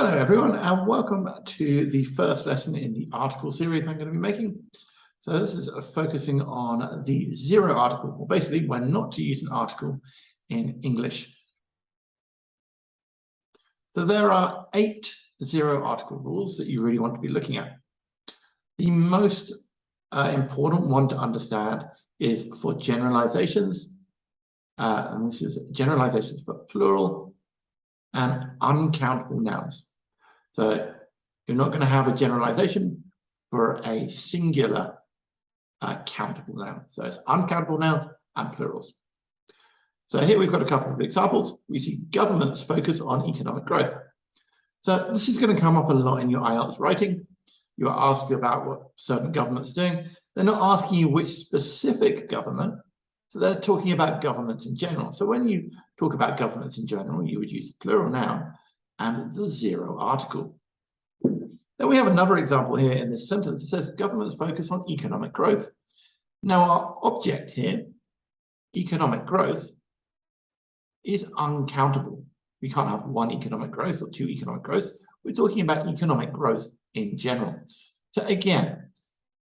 Hello everyone and welcome to the first lesson in the article series I'm going to be making. So this is focusing on the zero article, or basically when not to use an article in English. So there are 8 zero article rules that you really want to be looking at. The most important one to understand is for generalizations, and this is generalizations for plural and uncountable nouns. So you're not going to have a generalization for a singular countable noun. So it's uncountable nouns and plurals. So here we've got a couple of examples. We see governments focus on economic growth. So this is going to come up a lot in your IELTS writing. You are asked about what certain governments are doing. They're not asking you which specific government. So they're talking about governments in general. So when you talk about governments in general, you would use the plural noun and the zero article. Then we have another example here in this sentence. It says governments focus on economic growth. Now our object here, economic growth, is uncountable. We can't have one economic growth or 2 economic growths. We're talking about economic growth in general. So again,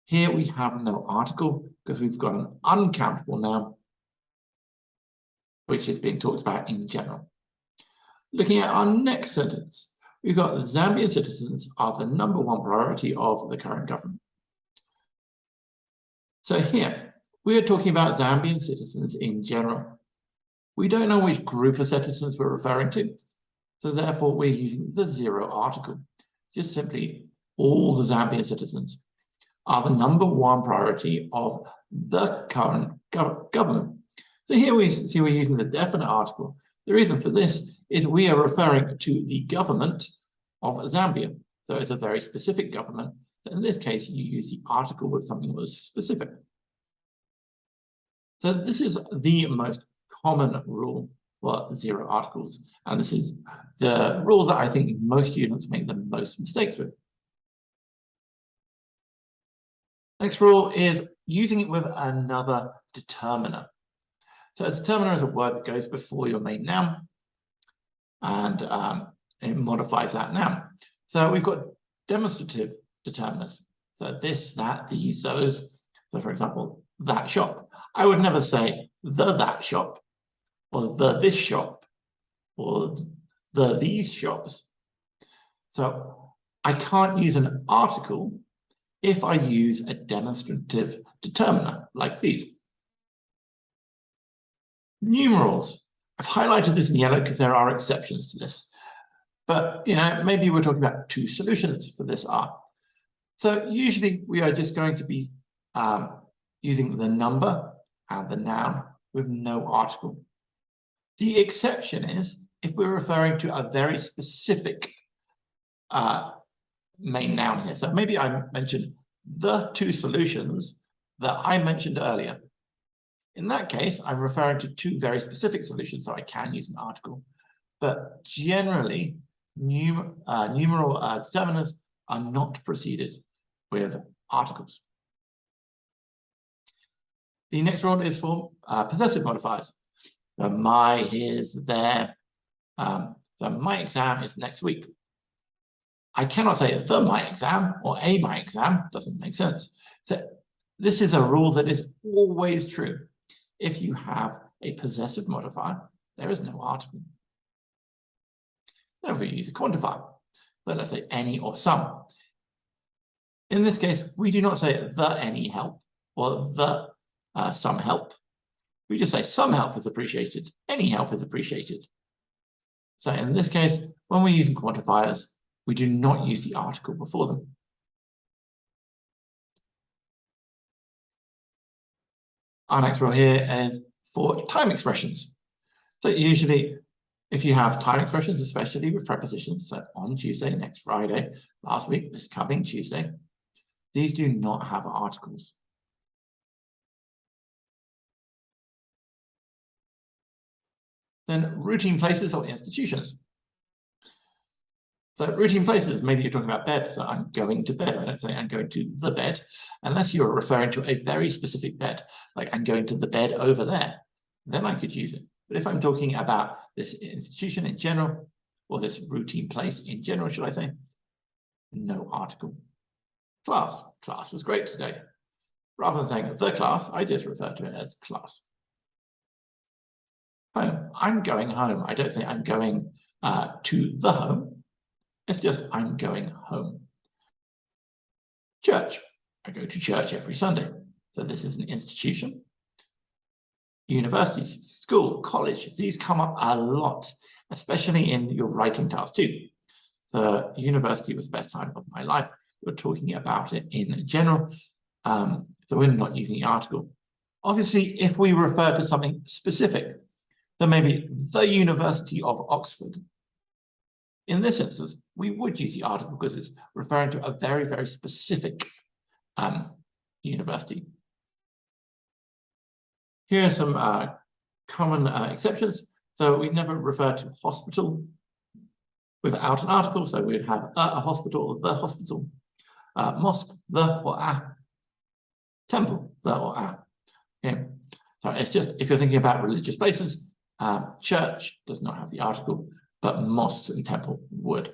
here we have no article because we've got an uncountable noun which is being talked about in general. Looking at our next sentence, we've got the Zambian citizens are the #1 priority of the current government. So here, we are talking about Zambian citizens in general. We don't know which group of citizens we're referring to, so therefore we're using the zero article. Just simply all the Zambian citizens are the #1 priority of the current government. So here we see we're using the definite article. The reason for this is we are referring to the government of Zambia. So it's a very specific government. In this case, you use the article with something that was specific. So this is the most common rule for zero articles. And this is the rule that I think most students make the most mistakes with. Next rule is using it with another determiner. So a determiner is a word that goes before your main noun, and it modifies that noun. So we've got demonstrative determiners. So this, that, these, those. So for example, that shop. I would never say the that shop, or the this shop, or the these shops. So I can't use an article if I use a demonstrative determiner like these. Numerals. I've highlighted this in yellow because there are exceptions to this. But maybe we're talking about 2 solutions for this R. So usually we are just going to be using the number and the noun with no article. The exception is if we're referring to a very specific main noun here. So maybe I mentioned the 2 solutions that I mentioned earlier. In that case, I'm referring to 2 very specific solutions, so I can use an article. But generally, numeral determiners are not preceded with articles. The next rule is for possessive modifiers. So my, his, their. So my exam is next week. I cannot say the my exam or a my exam. Doesn't make sense. So this is a rule that is always true. If you have a possessive modifier, there is no article. Now if we use a quantifier, so let's say any or some. In this case, we do not say the any help or the some help. We just say some help is appreciated, any help is appreciated. So in this case, when we're using quantifiers, we do not use the article before them. Our next rule here is for time expressions. So usually, if you have time expressions, especially with prepositions, so on Tuesday, next Friday, last week, this coming Tuesday, these do not have articles. Then routine places or institutions. So routine places, maybe you're talking about bed. So I'm going to bed. I don't say I'm going to the bed, unless you're referring to a very specific bed, like I'm going to the bed over there. Then I could use it. But if I'm talking about this institution in general, or this routine place in general, should I say? No article. Class. Class was great today. Rather than saying the class, I just refer to it as class. Home. I'm going home. I don't say I'm going to the home. It's just I'm going home. Church. I go to church every Sunday. So this is an institution. Universities, school, college, these come up a lot, especially in your writing task too. The university was the best time of my life. We're talking about it in general, so we're not using the article. Obviously, if we refer to something specific, then maybe the University of Oxford. In this instance, we would use the article because it's referring to a very, very specific university. Here are some common exceptions. So we never refer to hospital without an article. So we'd have a hospital or the hospital, mosque, the or a, temple, the or a. Okay. So it's just, if you're thinking about religious places, church does not have the article, but mosques and temple would.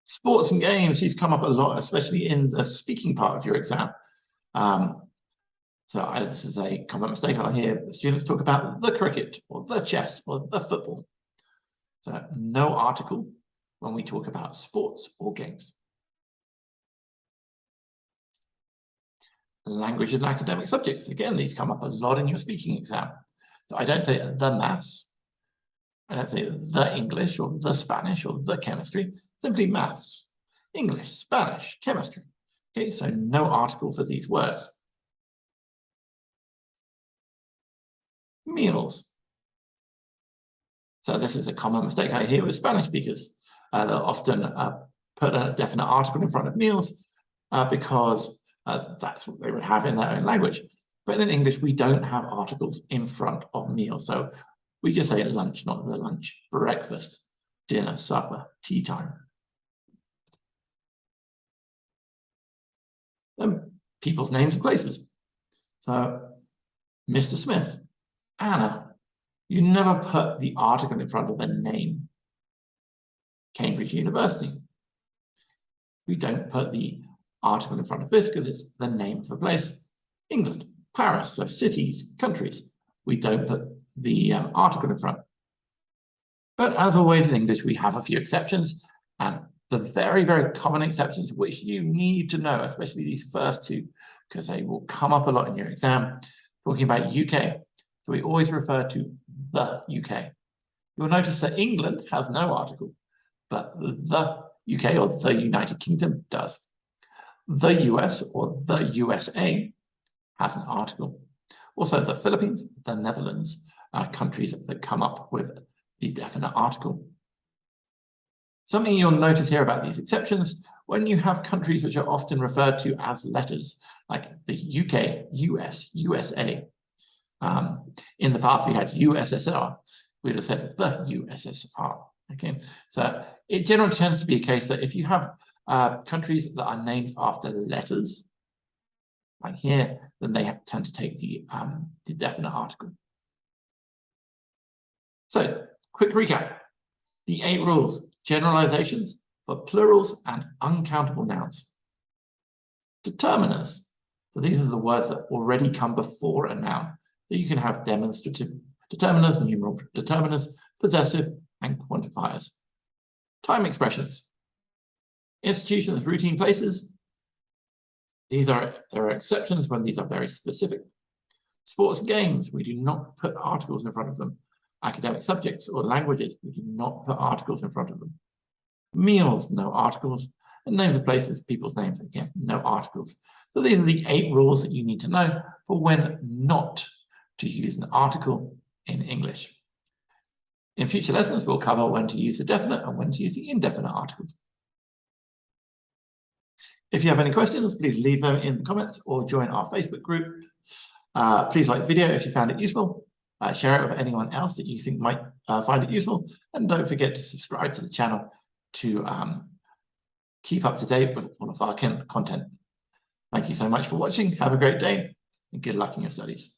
Sports and games, these come up a lot, especially in the speaking part of your exam. So this is a common mistake I hear students talk about the cricket or the chess or the football. So no article when we talk about sports or games. Language and academic subjects. Again, these come up a lot in your speaking exam. So I don't say the maths. I don't say the English or the Spanish or the chemistry. Simply maths, English, Spanish, chemistry. Okay, so no article for these words. Meals. So this is a common mistake I hear with Spanish speakers. They'll often put a definite article in front of meals because that's what they would have in their own language. But in English, we don't have articles in front of meals. So we just say lunch, not the lunch, breakfast, dinner, supper, tea time. Then people's names and places. So Mr. Smith, Anna, you never put the article in front of a name. Cambridge University. We don't put the article in front of this because it's the name of the place. England, Paris, so cities, countries. We don't put the article in front. But as always in English, we have a few exceptions, and the very, very common exceptions which you need to know, especially these first two, because they will come up a lot in your exam. Talking about UK, so we always refer to the UK. You'll notice that England has no article, but the UK or the United Kingdom does. The US or the USA has an article. Also, the Philippines, the Netherlands are countries that come up with the definite article. Something you'll notice here about these exceptions, when you have countries which are often referred to as letters, like the UK, US, USA. In the past, we had USSR. We'd have said the USSR. Okay, so it generally tends to be a case that if you have countries that are named after letters, like here, then they tend to take the definite article. So, quick recap. The 8 rules, generalizations for plurals and uncountable nouns. Determiners. So these are the words that already come before a noun. So you can have demonstrative determiners, numeral determiners, possessive, and quantifiers. Time expressions. Institutions, routine places. There are exceptions when these are very specific. Sports and games, we do not put articles in front of them. Academic subjects or languages, we do not put articles in front of them. Meals, no articles. And names of places, people's names, again, no articles. So these are the 8 rules that you need to know for when not to use an article in English. In future lessons, we'll cover when to use the definite and when to use the indefinite articles. If you have any questions, please leave them in the comments or join our Facebook group. Please like the video if you found it useful. Share it with anyone else that you think might find it useful. And don't forget to subscribe to the channel to keep up to date with all of our content. Thank you so much for watching. Have a great day and good luck in your studies.